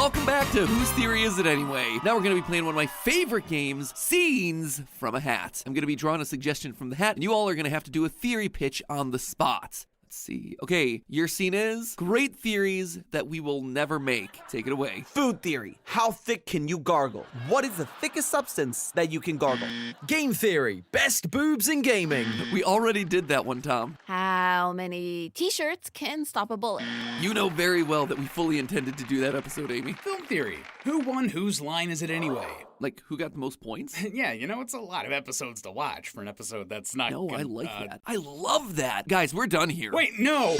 Welcome back to Whose Theory Is It Anyway? Now we're going to be playing one of my favorite games, Scenes from a Hat. I'm going to be drawing a suggestion from the hat, and you all are going to have to do a theory pitch on the spot. Let's see. Okay, your scene is great theories that we will never make. Take it away. Food theory. How thick can you gargle? What is the thickest substance that you can gargle? Game theory. Best boobs in gaming. We already did that one, Tom. How many t-shirts can stop a bullet? You know very well that we fully intended to do that episode, Amy. Film theory. Who won Whose Line Is It Anyway? Like, who got the most points? Yeah, you know, it's a lot of episodes to watch for an episode that's not No, I like that. I love that. Guys, we're done here. Wait, no!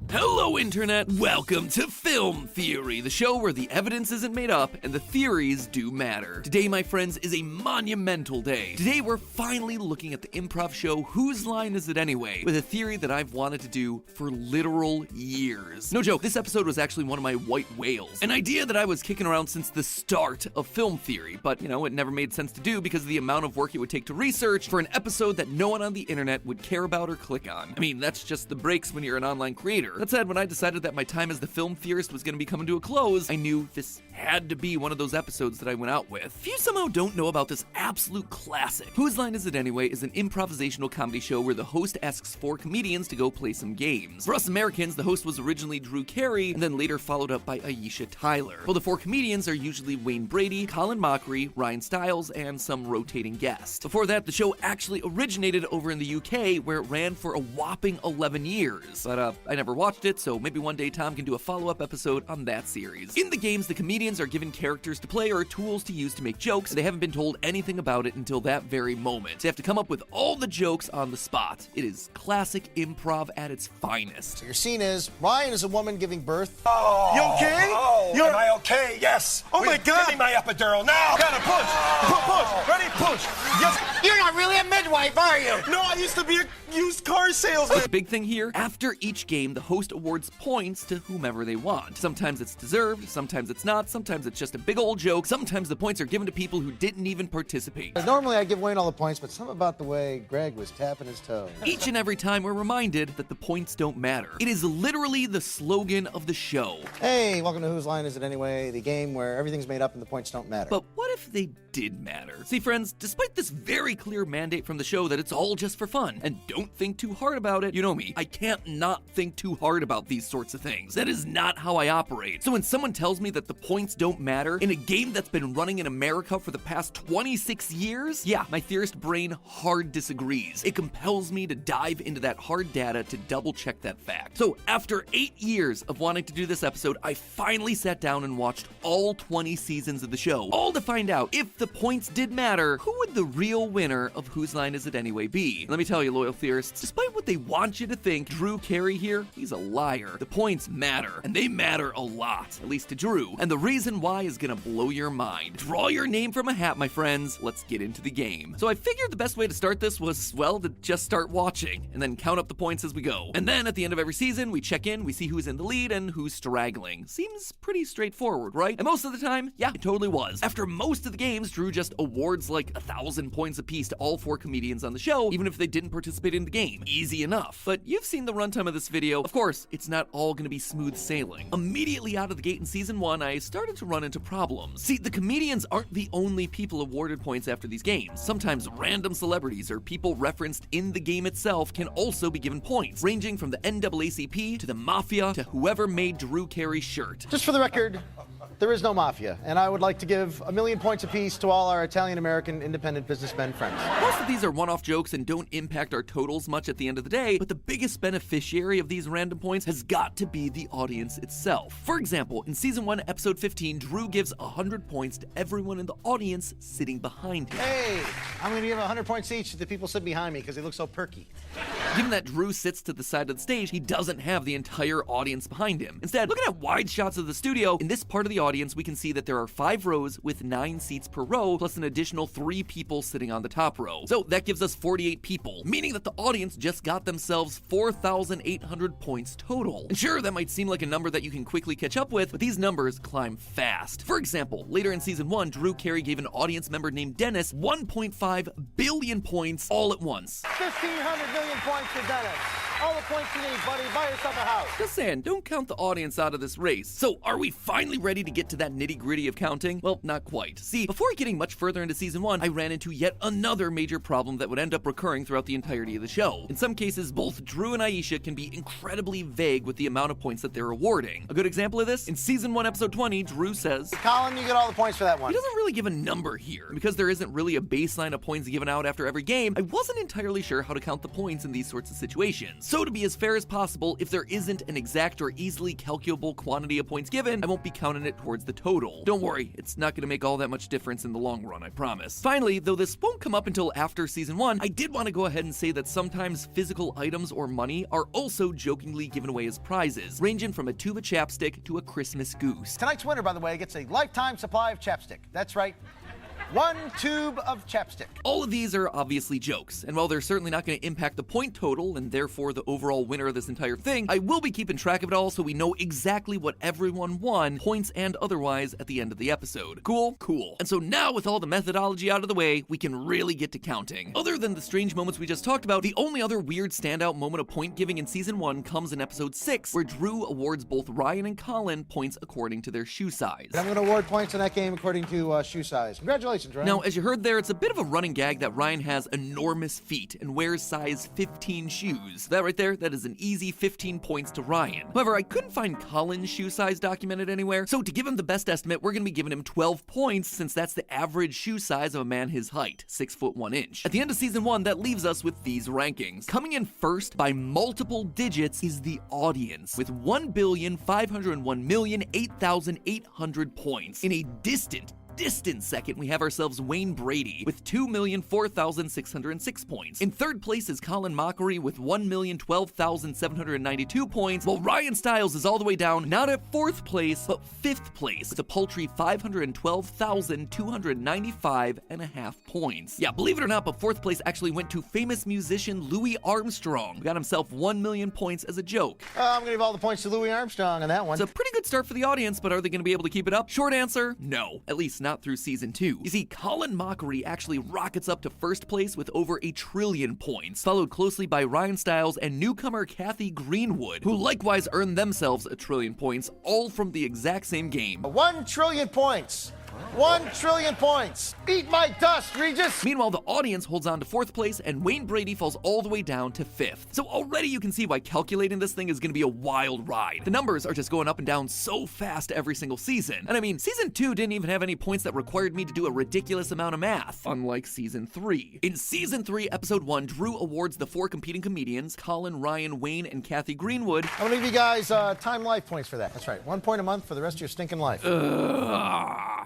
Hello, Internet! Welcome to Film Theory, the show where the evidence isn't made up and the theories do matter. Today, my friends, is a monumental day. Today, we're finally looking at the improv show Whose Line Is It Anyway? With a theory that I've wanted to do for literal years. No joke, this episode was actually one of my white whales. An idea that I was kicking around since the start of film theory, but, you know, it never made sense to do because of the amount of work it would take to research for an episode that no one on the internet would care about or click on. I mean, that's just the breaks when you're an online creator. That said, when I decided that my time as the film theorist was going to be coming to a close, I knew this had to be one of those episodes that I went out with. If you somehow don't know about this absolute classic, Whose Line Is It Anyway is an improvisational comedy show where the host asks 4 comedians to go play some games. For us Americans, the host was originally Carey, and then later followed up by Aisha Tyler. Well, the 4 comedians are usually Wayne Brady, Colin Mochrie, Stiles, and some rotating guest. Before that, the show actually originated over in the UK, where it ran for a whopping 11 years. But I never watched it, so maybe one day Tom can do a follow-up episode on that series. In the games, the comedians are given characters to play or tools to use to make jokes, and they haven't been told anything about it until that very moment. They have to come up with all the jokes on the spot. It is classic improv at its finest. So your scene is, Ryan is a woman giving birth. Oh. You okay? Am I okay? Yes. Oh my God. Give me my epidural now. Gotta push. Push. Ready? Push. Yes. You're not really a midwife, are you? No, I used to be a used car salesman. The big thing here, after each game, the host awards points to whomever they want. Sometimes it's deserved, sometimes it's not, sometimes it's just a big old joke, sometimes the points are given to people who didn't even participate. Normally I give Wayne all the points, but something about the way Greg was tapping his toe. Each and every time we're reminded that the points don't matter. It is literally the slogan of the show. Hey, welcome to Whose Line Is It Anyway? The game where everything's made up and the points don't matter. But what if they did matter? See, friends, despite this very clear mandate from the show that it's all just for fun, and don't think too hard about it, you know me, I can't not think too hard about these sorts of things. That is not how I operate. So when someone tells me that the points don't matter in a game that's been running in America for the past 26 years, yeah, my theorist brain hard disagrees. It compels me to dive into that hard data to double check that fact. So after 8 years of wanting to do this episode, I finally sat down and watched all 20 seasons of the show, all to find out if the points did matter, who would the real winner of Whose Line Is It Anyway be? Let me tell you, loyal theorists, despite what they want you to think, Carey here, he's a liar. The points matter, and they matter a lot, at least to Drew. And the reason why is gonna blow your mind. Draw your name from a hat, my friends. Let's get into the game. So I figured the best way to start this was, well, to just start watching, and then count up the points as we go. And then at the end of every season, we check in, we see who's in the lead and who's straggling. Seems pretty straightforward, right? And most of the time, yeah, it totally was. After most of the games, Drew just awards like 1,000 points apiece to all 4 comedians on the show, even if they didn't participate in the game. Easy enough. But you've seen the runtime of this video. Of course, it's not all gonna be smooth sailing. Immediately out of the gate in season 1, I started to run into problems. See, the comedians aren't the only people awarded points after these games. Sometimes random celebrities or people referenced in the game itself can also be given points, ranging from the NAACP to the Mafia to whoever made Carey's shirt. Just for the record, there is no mafia, and I would like to give 1,000,000 points apiece to all our Italian-American independent businessmen friends. Most of these are one-off jokes and don't impact our totals much at the end of the day, but the biggest beneficiary of these random points has got to be the audience itself. For example, in Season 1, Episode 15, Drew gives 100 points to everyone in the audience sitting behind him. Hey, I'm going to give 100 points each to the people sitting behind me because they look so perky. Given that Drew sits to the side of the stage, he doesn't have the entire audience behind him. Instead, looking at wide shots of the studio, in this part of the audience, we can see that there are 5 rows with 9 seats per row, plus an additional 3 people sitting on the top row. So that gives us 48 people, meaning that the audience just got themselves 4,800 points total. And sure, that might seem like a number that you can quickly catch up with, but these numbers climb fast. For example, later in season 1, Drew Carey gave an audience member named Dennis 1.5 billion points all at once. 1,500 million points for Dennis. All the points you need, buddy. Buy yourself a house. Just saying, don't count the audience out of this race. So, are we finally ready to get to that nitty-gritty of counting? Well, not quite. See, before getting much further into season 1, I ran into yet another major problem that would end up recurring throughout the entirety of the show. In some cases, both Drew and Aisha can be incredibly vague with the amount of points that they're awarding. A good example of this? In season 1, episode 20, Drew says, Colin, you get all the points for that one. he doesn't really give a number here. Because there isn't really a baseline of points given out after every game, I wasn't entirely sure how to count the points in these sorts of situations. So to be as fair as possible, if there isn't an exact or easily calculable quantity of points given, I won't be counting it towards the total. Don't worry, it's not going to make all that much difference in the long run, I promise. Finally, though this won't come up until after season 1, I did want to go ahead and say that sometimes physical items or money are also jokingly given away as prizes, ranging from a tube of chapstick to a Christmas goose. Tonight's winner, by the way, gets a lifetime supply of chapstick. That's right. 1 tube of chapstick. All of these are obviously jokes, and while they're certainly not going to impact the point total and therefore the overall winner of this entire thing, I will be keeping track of it all so we know exactly what everyone won, points and otherwise, at the end of the episode. Cool? Cool. And so now with all the methodology out of the way, we can really get to counting. Other than the strange moments we just talked about, the only other weird standout moment of point giving in season 1 comes in episode 6, where Drew awards both Ryan and Colin points according to their shoe size. I'm going to award points in that game according to shoe size. Congratulations, Ryan. Now, as you heard there, it's a bit of a running gag that Ryan has enormous feet and wears size 15 shoes. That right there, that is an easy 15 points to Ryan. However, I couldn't find Colin's shoe size documented anywhere, so to give him the best estimate, we're going to be giving him 12 points since that's the average shoe size of a man his height, 6 foot 1 inch. At the end of season 1, that leaves us with these rankings. Coming in first by multiple digits is the audience, with 1,501,008,800 points. In a distant second, we have ourselves Wayne Brady with 2,004,606 points. In third place is Colin Mochrie with 1,012,792 points, while Ryan Stiles is all the way down, not at 4th place, but 5th place with a paltry 512,295.5 points. Yeah, believe it or not, but 4th place actually went to famous musician Louis Armstrong, who got himself 1 million points as a joke. I'm going to give all the points to Louis Armstrong on that one. It's a pretty good start for the audience, but are they going to be able to keep it up? Short answer, no. At least not through season 2. You see, Colin Mochrie actually rockets up to 1st place with over 1 trillion points, followed closely by Ryan Stiles and newcomer Kathy Greenwood, who likewise earned themselves 1 trillion points, all from the exact same game. 1 trillion points. 1 trillion points. Eat my dust, Regis. Meanwhile, the audience holds on to 4th place, and Wayne Brady falls all the way down to 5th. So already you can see why calculating this thing is going to be a wild ride. The numbers are just going up and down so fast every single season. And I mean, season 2 didn't even have any points that required me to do a ridiculous amount of math, unlike season 3. In season 3, episode 1, Drew awards the 4 competing comedians, Colin, Ryan, Wayne, and Kathy Greenwood. I'm going to give you guys time life points for that. That's right. 1 point a month for the rest of your stinking life.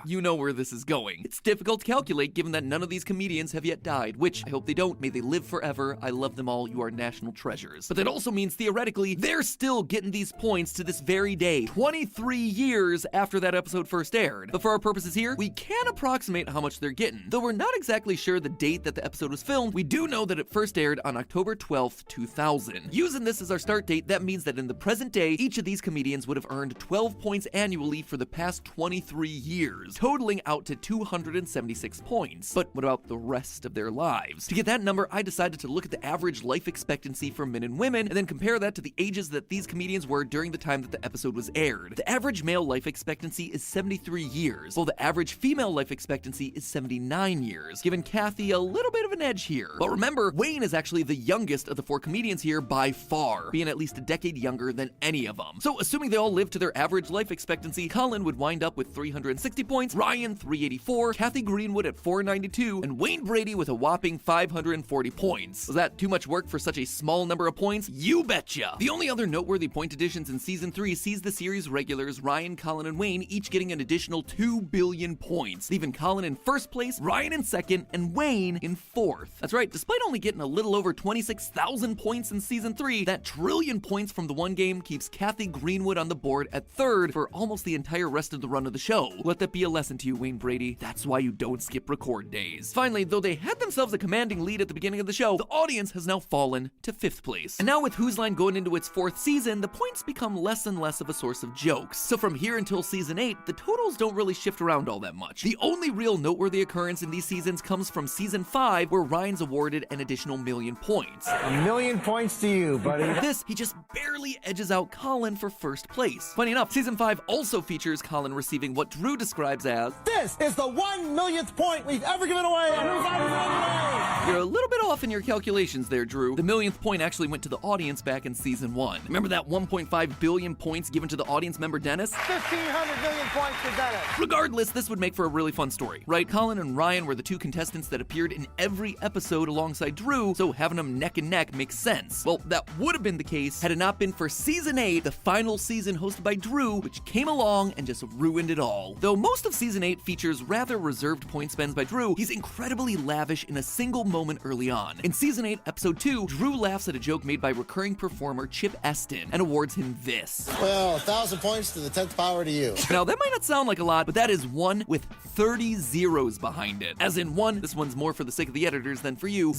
You know where this is going. It's difficult to calculate given that none of these comedians have yet died, which I hope they don't. May they live forever. I love them all. You are national treasures. But that also means theoretically, they're still getting these points to this very day, 23 years after that episode first aired. But for our purposes here, we can approximate how much they're getting. Though we're not exactly sure the date that the episode was filmed, we do know that it first aired on October 12th, 2000. Using this as our start date, that means that in the present day, each of these comedians would have earned 12 points annually for the past 23 years, totaling out to 276 points. But what about the rest of their lives? To get that number, I decided to look at the average life expectancy for men and women, and then compare that to the ages that these comedians were during the time that the episode was aired. The average male life expectancy is 73 years, while the average female life expectancy is 79 years, giving Kathy a little bit of an edge here. But remember, Wayne is actually the youngest of the 4 comedians here by far, being at least a decade younger than any of them. So assuming they all lived to their average life expectancy, Colin would wind up with 360 points, points, Ryan 384, Kathy Greenwood at 492, and Wayne Brady with a whopping 540 points. Was that too much work for such a small number of points? You betcha! The only other noteworthy point additions in Season 3 sees the series regulars Ryan, Colin, and Wayne each getting an additional 2 billion points, leaving Colin in first place, Ryan in second, and Wayne in fourth. That's right, despite only getting a little over 26,000 points in Season 3, that trillion points from the one game keeps Kathy Greenwood on the board at third for almost the entire rest of the run of the show. Let that be a lesson to you, Wayne Brady. That's why you don't skip record days. Finally, though they had themselves a commanding lead at the beginning of the show, the audience has now fallen to fifth place. And now with Whose Line going into its fourth season, the points become less and less of a source of jokes. So from here until Season 8, the totals don't really shift around all that much. The only real noteworthy occurrence in these seasons comes from Season 5, where Ryan's awarded an additional 1,000,000 points. 1,000,000 points to you, buddy. This, he just barely edges out Colin for first place. Funny enough, Season 5 also features Colin receiving what Drew describes as, This is the 1,000,000th point we've ever given away on Whose Line Is It Anyway? you're a little bit off in your calculations there, Drew. The 1,000,000th point actually went to the audience back in Season 1. Remember that 1.5 billion points given to the audience member Dennis? 1,500 million points for Dennis. Regardless, this would make for a really fun story, right? Colin and Ryan were the two contestants that appeared in every episode alongside Drew, so having them neck and neck makes sense. Well, that would have been the case had it not been for Season 8, the final season hosted by Drew, which came along and just ruined it all. Though most of Season 8 features rather reserved point spends by Drew, he's incredibly lavish in a single moment early on. In Season 8, Episode 2, Drew laughs at a joke made by recurring performer Chip Eston and awards him this. Well, 1,000 points to the 10th power to you. Now, that might not sound like a lot, but that is one with 30 zeros behind it. As in one, this one's more for the sake of the editors than for you.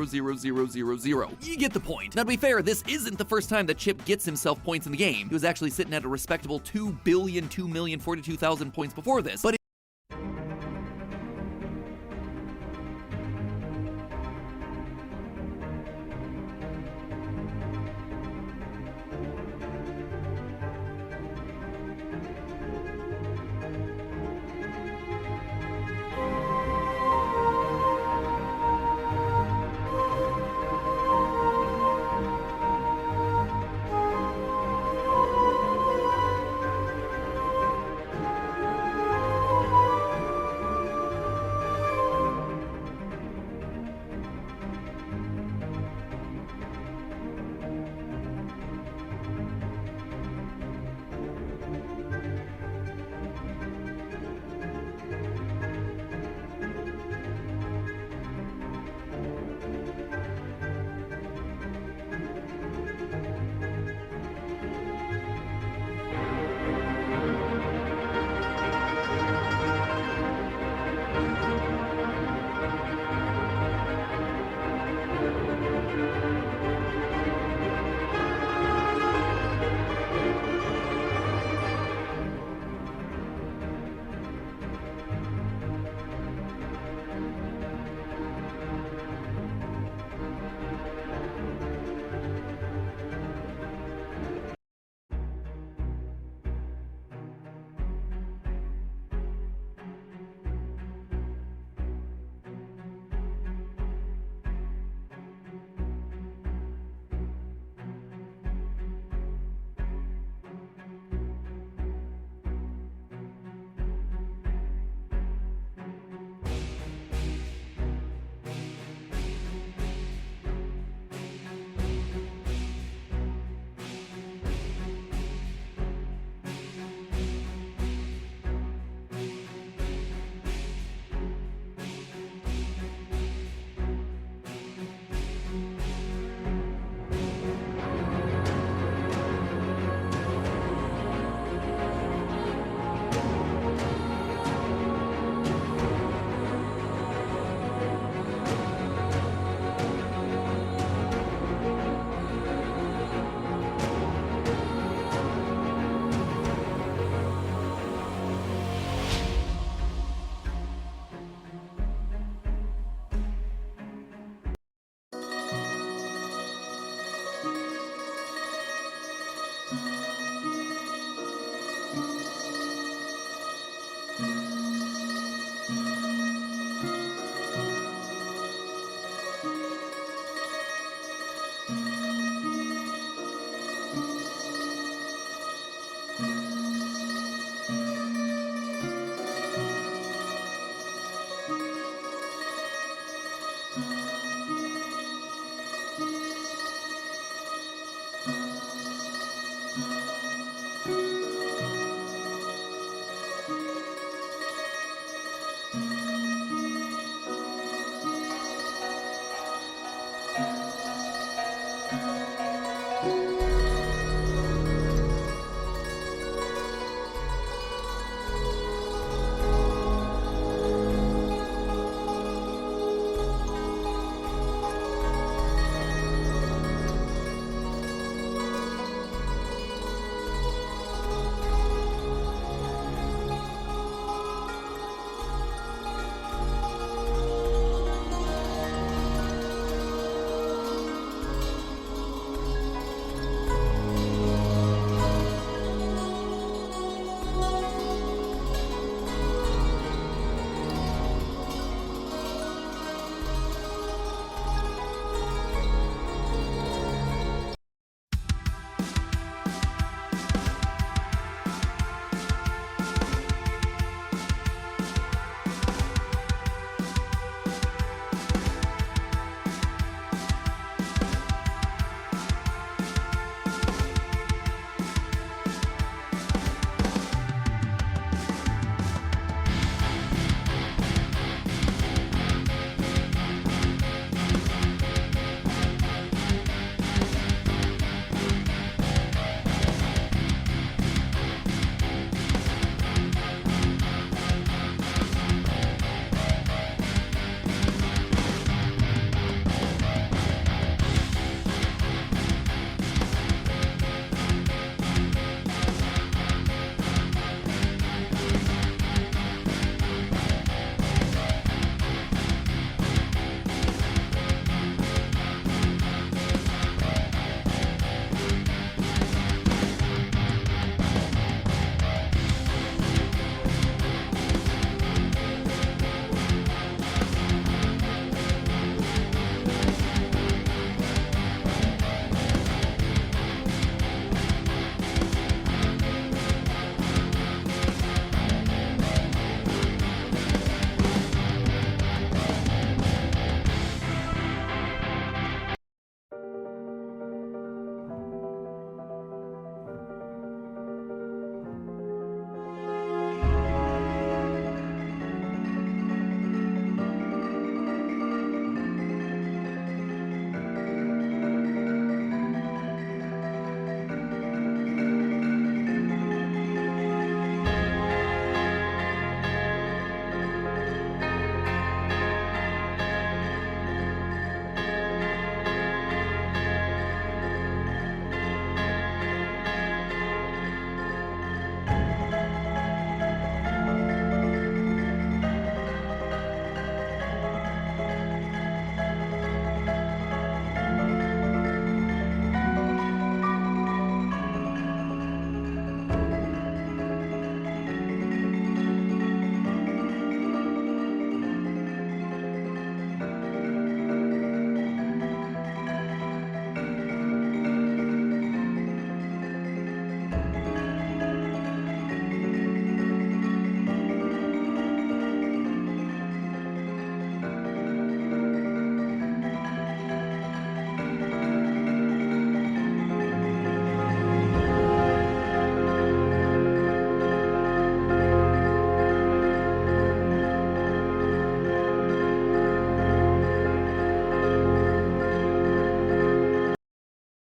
0.0000000000000000000000000000000000000000000000000000000000000000000000000000000000000000000000000000000000000000000000000000000000000000000000000000000000000000000000000000000000000000000000000000000000000000000000000000000000000000000000000000000000000000000000000000000000000000000000000000000000000000000000000000000000000000000000000000000000000000000000000000000000000000000000000000000000000000000000000000000000000000000000000000000respectable 2,2,042,000 points before this, but